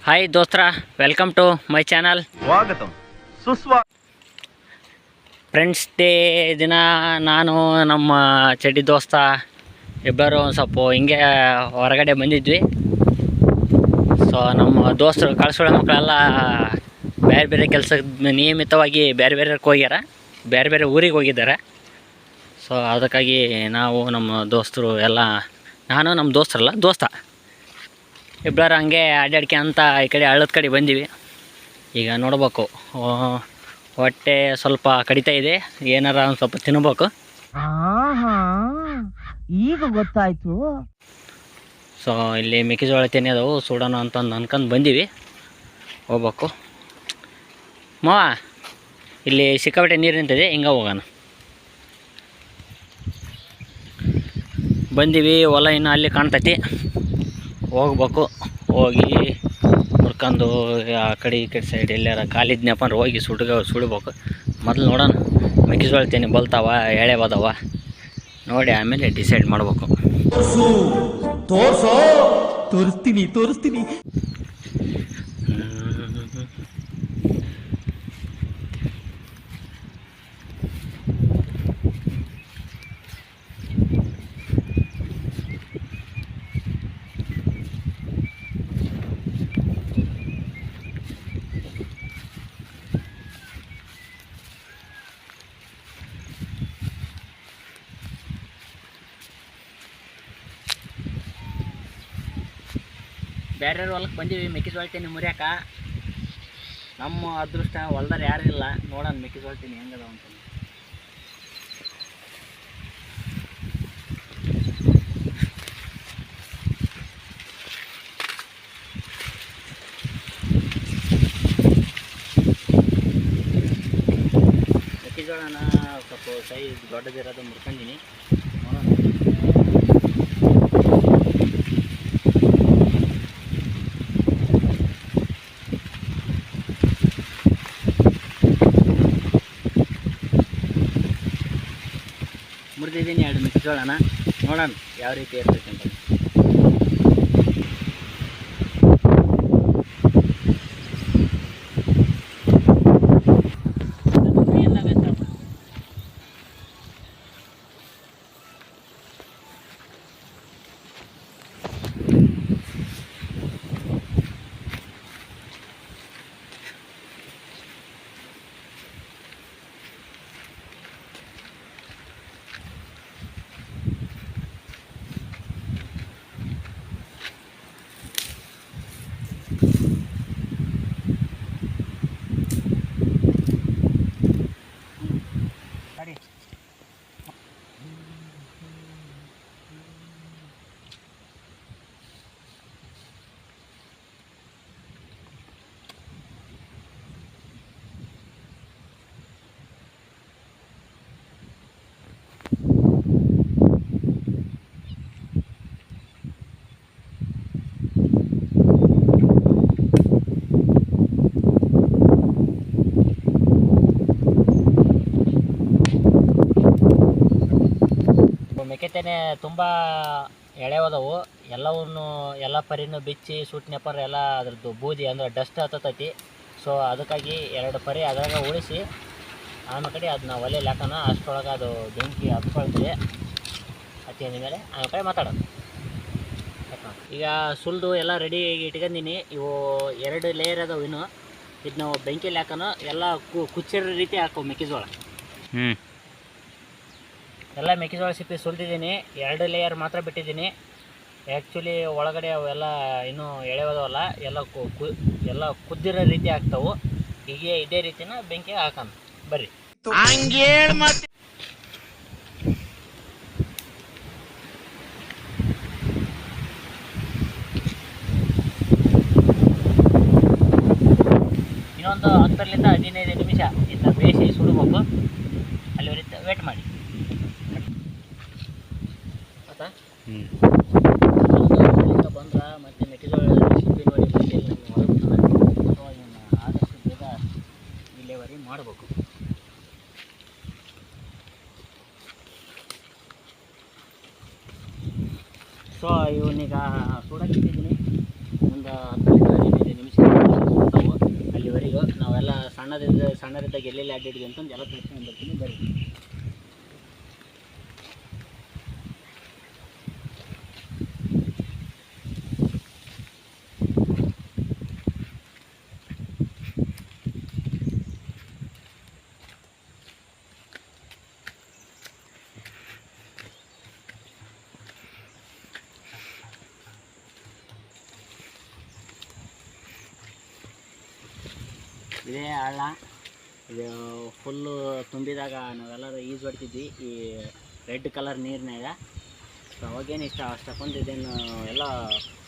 Hi ದೋಸ್ತ್ರ, welcome to my channel. ಸ್ವಾಗತಂ friends day ದಿನ ನಾನು ನಮ್ಮ ಚಡ್ಡಿ ದೋಸ್ತ ಇಬ್ಬರು ಒಂದು ಸ್ವಲ್ಪ ಹಿಂಗೆ ಹೊರಗಡೆ ಬಂದಿದ್ವಿ. ಸೊ ನಮ್ಮ ದೋಸ್ತರು ಕಳಿಸೋಳ ಮಕ್ಕಳೆಲ್ಲ ಬೇರೆ ಬೇರೆ ಕೆಲಸಕ್ಕೆ ನಿಯಮಿತವಾಗಿ ಬೇರೆ ಬೇರೆ ಹೋಗ್ಯಾರ, ಬೇರೆ ಬೇರೆ ಊರಿಗೆ ಹೋಗಿದ್ದಾರೆ. ಸೊ ಅದಕ್ಕಾಗಿ ನಾವು ನಮ್ಮ ದೋಸ್ತರು ಎಲ್ಲ, ನಾನು ನಮ್ಮ ದೋಸ್ತ ಇಬ್ಬರು ಹಂಗೆ ಅಡ್ಡಾಡ್ಕೆ ಅಂತ ಈ ಕಡೆ ಹಳ್ಳದ ಕಡೆ ಬಂದೀವಿ. ಈಗ ನೋಡ್ಬೇಕು, ಹೊಟ್ಟೆ ಸ್ವಲ್ಪ ಕಡಿತಾ ಇದೆ, ಏನಾರ ಒಂದು ಸ್ವಲ್ಪ ತಿನ್ಬೇಕು. ಈಗ ಗೊತ್ತಾಯ್ತು. ಸೊ ಇಲ್ಲಿ ಮೆಕ್ಕೆಜೋಳ ತಿನ್ನೋದವು ಸುಡೋಣ ಅಂತಂದು ಅನ್ಕೊಂಡು ಬಂದೀವಿ, ಹೋಗ್ಬೇಕು. ಮಾವ, ಇಲ್ಲಿ ಸಿಕ್ಕಾಪಟ್ಟೆ ನೀರು ನಿಂತಿದೆ, ಹಿಂಗೆ ಹೋಗೋಣ. ಬಂದೀವಿ, ಹೊಲ ಇನ್ನು ಅಲ್ಲಿ ಕಾಣ್ತೈತಿ, ಹೋಗ್ಬೇಕು. ಹೋಗಿ ಮುರ್ಕೊಂಡು ಆ ಕಡೆ ಈ ಕಡೆ ಸೈಡ್ ಎಲ್ಲಾರ ಕಾಲಿದ್ನಪ್ಪ ಅಂದ್ರೆ ಹೋಗಿ ಸುಡಬೇಕು. ಮೊದಲು ನೋಡೋಣ ಮೆಕ್ಕೆಜೋಳ ತೆನೆ ಬಲ್ತಾವ, ಎಳೆ ಬದಾವ ನೋಡಿ ಆಮೇಲೆ ಡಿಸೈಡ್ ಮಾಡ್ಬೇಕು. ತೋರಿಸ್ತೀನಿ. ಬೇರೆ ಹೊಲಕ್ಕೆ ಬಂದೀವಿ ಮೆಕ್ಕೆಜೋಳ ತೆನೆ ಮುರಿಯಾಕ. ನಮ್ಮ ಅದೃಷ್ಟ ಹೊಲ್ದಾರ ಯಾರು ಇಲ್ಲ, ನೋಡೋಣ ಮೆಕ್ಕೆಜೋಳ ತೆನೆ ಹೆಂಗದ ಅಂತ. ಮೆಕ್ಕೆಜೋಳನ ಸ್ವಲ್ಪ ಸೈಜ್ ದೊಡ್ಡದಿರೋದು ಮುರ್ಕೊಂಡಿನಿ, ನೋಡೋಣ. ಮುರಿದಿದ್ದೀನಿ 2 ಮೆಕ್ಕೆಜೋಳನ, ನೋಡೋಣ ಯಾವ ರೀತಿ ಇರ್ತೈತೆ ಅಂತ. ಮೆಕ್ಕೆತೆನೆ ತುಂಬ ಎಳೆವದವು, ಎಲ್ಲ ಪರಿನೂ ಬಿಚ್ಚಿ ಸುಟ್ಟನೆಪ್ಪರ ಎಲ್ಲ ಅದ್ರದ್ದು ಬೂದಿ ಅಂದ್ರೆ ಡಸ್ಟ್ ಹತ್ತತೈತಿ. ಸೊ ಅದಕ್ಕಾಗಿ 2 ಪರಿ ಅದ್ರಾಗ ಉಳಿಸಿ ಆಮೇಲೆ ಕಡೆ ಅದನ್ನ ಒಲೆಯಲ್ಲಿ ಹಾಕೋಣ. ಅಷ್ಟರೊಳಗೆ ಅದು ಬೆಂಕಿ ಹತ್ಕೊಳ್ತದೆ. ಹತ್ತಿದ ಮೇಲೆ ಆಮೇಲೆ ಕಡೆ ಮಾತಾಡೋದು. ಈಗ ಸುಲಿದು ಎಲ್ಲ ರೆಡಿ ಇಟ್ಕೊಂಡಿನಿ. ಇವು 2 ಲೇಯರ್ ಅದಾವೆ. ಇನ್ನು ಇದು ನಾವು ಬೆಂಕಿಯಲ್ಲಿ ಹಾಕೋಣ. ಎಲ್ಲ ಕುಚ್ಚಿರೋ ರೀತಿ ಹಾಕೋ ಮೆಕ್ಕೆಜೋಳ. ಎಲ್ಲ ಮೆಕ್ಕೆಜೋಳ ಸಿಪ್ಪಿ ಸುಲಿದಿದ್ದೀನಿ, 2 ಲೇಯರ್ ಮಾತ್ರ ಬಿಟ್ಟಿದ್ದೀನಿ. ಆ್ಯಕ್ಚುಲಿ ಒಳಗಡೆ ಅವೆಲ್ಲ ಇನ್ನೂ ಎಳೆವದವಲ್ಲ, ಎಲ್ಲ ಕುದ್ದಿರೋ ರೀತಿ ಆಗ್ತಾವೆ. ಹೀಗೆ ಇದೇ ರೀತಿನ ಬೆಂಕಿ ಹಾಕೋಣ ಬರ್ರಿ. ಇನ್ನೊಂದು 10ರಿಂದ 15 ನಿಮಿಷ ಇದನ್ನ ಬೇಯಿಸಿ ಸುಡಬೇಕು. ಅಲ್ಲಿವರೆಗೆ ವೇಟ್ ಮಾಡಿ. ಬಂದ್ರೆ ಮತ್ತೆ ಮೆಕ್ಕೆಜೋಳ ಸಿಪ್ಪಿ ನೋಡಿ ಆದಷ್ಟು ಬೇಗ ವಿಲೇವಾರಿ ಮಾಡಬೇಕು. ಸೊ ಇವನೀಗ ಸುಡಕ್ಕೆ ಇಟ್ಟಿದ್ದೀನಿ. ಒಂದು 10 15 ನಿಮಿಷ ಸಣ್ಣದಿದ್ದಾಗ ಎಲ್ಲೆಲ್ಲಿ ಅಡ್ಡಿದ್ವಿ ಅಂತಂದು ಎಲ್ಲ ತೋರಿಸ್ಕೊಂಡು ಬರ್ತೀನಿ ಬರ್ರಿ. ಇದೇ ಹಳ್ಳ. ಇದು ಫುಲ್ಲು ತುಂಬಿದಾಗ ನಾವೆಲ್ಲರೂ ಈಜು ಹೊಡ್ತಿದ್ವಿ ಈ ರೆಡ್ ಕಲರ್ ನೀರಿನಾಗ. ಸೊ ಅವಾಗೇನು ಅಷ್ಟಕ್ಕೊಂದು ಇದೇನು ಎಲ್ಲ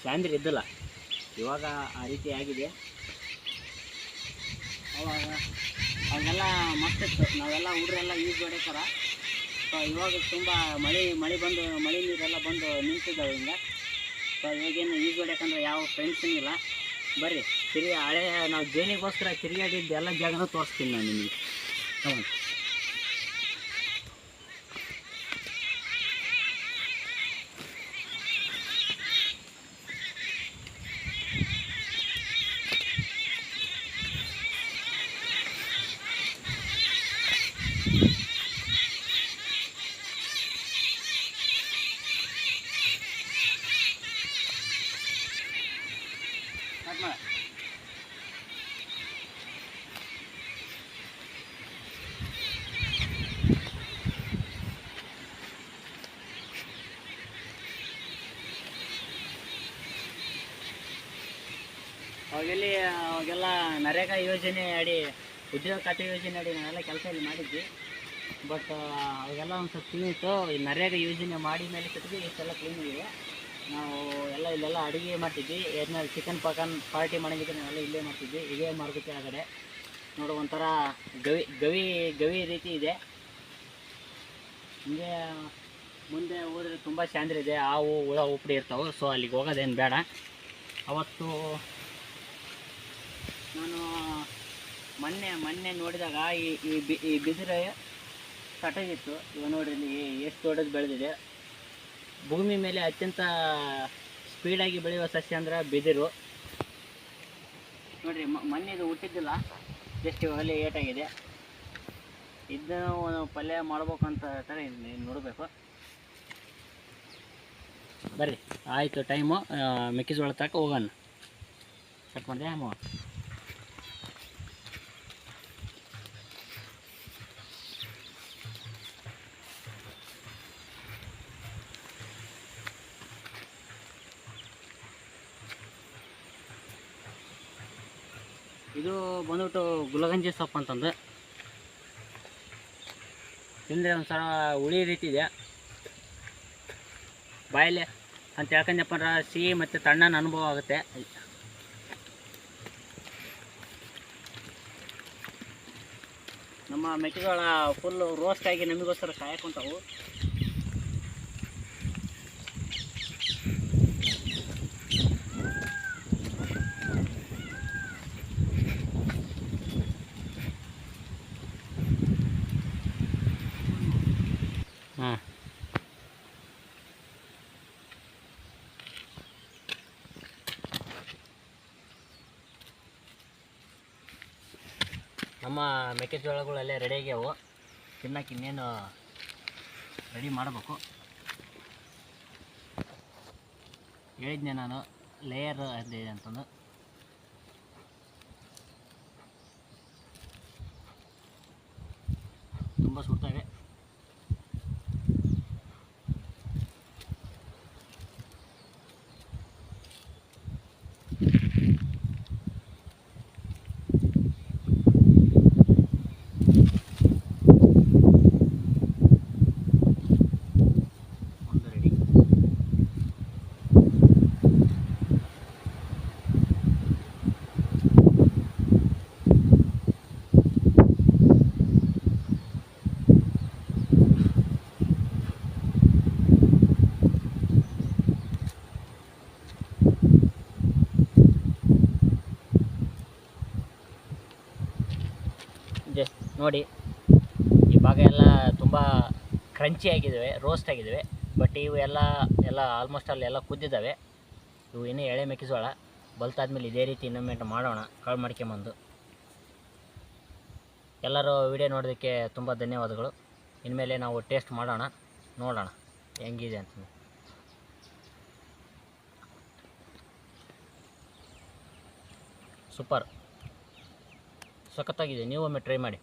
ಸ್ಯಾಂದ್ರಿ ಇದ್ದಿಲ್ಲ, ಇವಾಗ ಆ ರೀತಿ ಆಗಿದೆ. ಅವಾಗೆಲ್ಲ ಮಸ್ತಿತ್ತು, ನಾವೆಲ್ಲ ಹುಡುಗರೆಲ್ಲ ಈಜು ಹೊಡಿತಾರ. ಸೊ ಇವಾಗ ತುಂಬ ಮಳೆ ಬಂದು ಮಳೆ ನೀರೆಲ್ಲ ಬಂದು ನಿಂತಿದ್ದಾವೆ ಹಿಂಗೆ. ಸೊ ಇವಾಗೇನು ಈಜು ಹೊಡ್ಯಾಕಂದ್ರೆ ಯಾವ ಫ್ರೆಂಡ್ಸೂ ಇಲ್ಲ. ಬರ್ರಿ ಹಳೆ ನಾವು ಜೇನಿಗೋಸ್ಕರ ತಿರುಗಾಡಿದ್ದು ಎಲ್ಲ ಜಾಗನೂ ತೋರಿಸ್ತೀನಿ ನಾನು ನಿಮಗೆ. ತಗೊಂಡು ಅವಾಗೆಲ್ಲ ನರೇಗಾ ಯೋಜನೆ ಅಡಿ, ಉದ್ಯೋಗ ಖಾತೆ ಯೋಜನೆ ಅಡಿ ನಾವೆಲ್ಲ ಕೆಲಸ ಇಲ್ಲಿ ಮಾಡಿದ್ವಿ. ಬಟ್ ಅವಾಗೆಲ್ಲ ಒಂದು ಸ್ವಲ್ಪ ಕ್ಲೀನಿತ್ತು. ಈ ನರೇಗಾ ಯೋಜನೆ ಮಾಡಿ ಮೇಲೆ ಕಟ್ಟಿದ್ವಿ, ಇಷ್ಟೆಲ್ಲ ಕ್ಲೀನ್ ಇದೆ. ನಾವು ಇಲ್ಲೆಲ್ಲ ಅಡುಗೆ ಮಾಡ್ತಿದ್ವಿ. ಏನಾದ್ರು ಚಿಕನ್ ಪಾರ್ಟಿ ಮಾಡಂಗಿದ್ರೆ ನಾವೆಲ್ಲ ಇಲ್ಲೇ ಮಾಡ್ತಿದ್ವಿ. ಇದೇ ಮಾರ್ಗಕ್ಕೆ ಕೆಳಗಡೆ ನೋಡು ಒಂಥರ ಗವಿ ರೀತಿ ಇದೆ. ಹಿಂಗೆ ಮುಂದೆ ಹೋದರೆ ತುಂಬ ಶಾಂತಿ ಇದೆ, ಹಾವು ಹುಳ ಉಪ್ಪಡಿ ಇರ್ತಾವೆ. ಸೊ ಅಲ್ಲಿಗೆ ಹೋಗೋದೇನು ಬೇಡ. ಅವತ್ತು ನಾನು ಮೊನ್ನೆ ನೋಡಿದಾಗ ಈ ಬಿದಿರು ಕಟಾಗಿತ್ತು. ಇವಾಗ ನೋಡ್ರಿ ಇಲ್ಲಿ ಎಷ್ಟು ದೊಡ್ಡದು ಬೆಳೆದಿದೆ. ಭೂಮಿ ಮೇಲೆ ಅತ್ಯಂತ ಸ್ಪೀಡಾಗಿ ಬೆಳೆಯುವ ಸಸ್ಯ ಅಂದ್ರೆ ಬಿದಿರು. ನೋಡಿರಿ ಮೊನ್ನೆ ಇದು ಹುಟ್ಟಿದ್ದಿಲ್ಲ, ಜಸ್ಟ್ ಇವಾಗಲೇ ಏಟಾಗಿದೆ. ಇದನ್ನು ಪಲ್ಯ ಮಾಡ್ಬೇಕಂತ ಹೇಳ್ತಾರೆ, ನೋಡಬೇಕು. ಬರ್ರಿ ಆಯಿತು, ಟೈಮು ಮೆಕ್ಕೆಜೋಳ ತಕ್ಕ ಹೋಗೋಣ. ಕಟ್ ಮಾಡಿದೆ ಅಮ್ಮ. ಇದು ಬಂದ್ಬಿಟ್ಟು ಗುಲಗಂಜಿ ಸೊಪ್ಪು ಅಂತಂದು ತಿಂದರೆ ಒಂಥರ ಹುಳಿ ರೀತಿ ಇದೆ. ಬಾಯಲ್ಲಿ ಅಂತ ಹೇಳ್ಕೊಂಡಪ್ಪ ಅಂದ್ರೆ ಸಿಹಿ ಮತ್ತು ತಣ್ಣನ ಅನುಭವ ಆಗುತ್ತೆ. ನಮ್ಮ ಮೆಕ್ಕೆಜೋಳ ಫುಲ್ಲು ರೋಸ್ಟ್ ಆಗಿ ನಮಗೋಸ್ಕರ ಕಾಯಕೊಂತಾವು. ಹಾಂ ನಮ್ಮ ಮೆಕ್ಕೆಜೋಳಗಳಲ್ಲೇ ರೆಡಿ ಆಗ್ಯಾವು. ತಿನ್ನಕ್ಕೆ ಇನ್ನೇನು ರೆಡಿ ಮಾಡಬೇಕು. ಹೇಳಿದ್ನೆ ನಾನು ಲೇಯರ್ ಇದೆ ಅಂತಂದು. ತುಂಬ ಸುಡ್ತವೆ. ಜಸ್ಟ್ ನೋಡಿ, ಈ ಭಾಗ ಎಲ್ಲ ತುಂಬ ಕ್ರಂಚಿ ಆಗಿದ್ದಾವೆ, ರೋಸ್ಟ್ ಆಗಿದ್ದಾವೆ. ಬಟ್ ಇವು ಎಲ್ಲ ಆಲ್ಮೋಸ್ಟ್ ಎಲ್ಲ ಕುದ್ದಿದ್ದಾವೆ. ಇವು ಇನ್ನೂ ಎಳೆ ಮೆಕ್ಕೆಜೋಳ. ಬಲ್ತಾದ್ಮೇಲೆ ಇದೇ ರೀತಿ ಇನ್ನೊಮ್ಮೆ ಮಾಡೋಣ, ಕಾಳು ಮಾಡ್ಕೊಂಬಂದು. ಎಲ್ಲರೂ ವಿಡಿಯೋ ನೋಡೋದಕ್ಕೆ ತುಂಬ ಧನ್ಯವಾದಗಳು. ಇನ್ಮೇಲೆ ನಾವು ಟೇಸ್ಟ್ ಮಾಡೋಣ, ನೋಡೋಣ ಹೆಂಗಿದೆ ಅಂತ. ಸೂಪರ್, ಸಖತ್ತಾಗಿದೆ. ನೀವು ಒಮ್ಮೆ ಟ್ರೈ ಮಾಡಿ.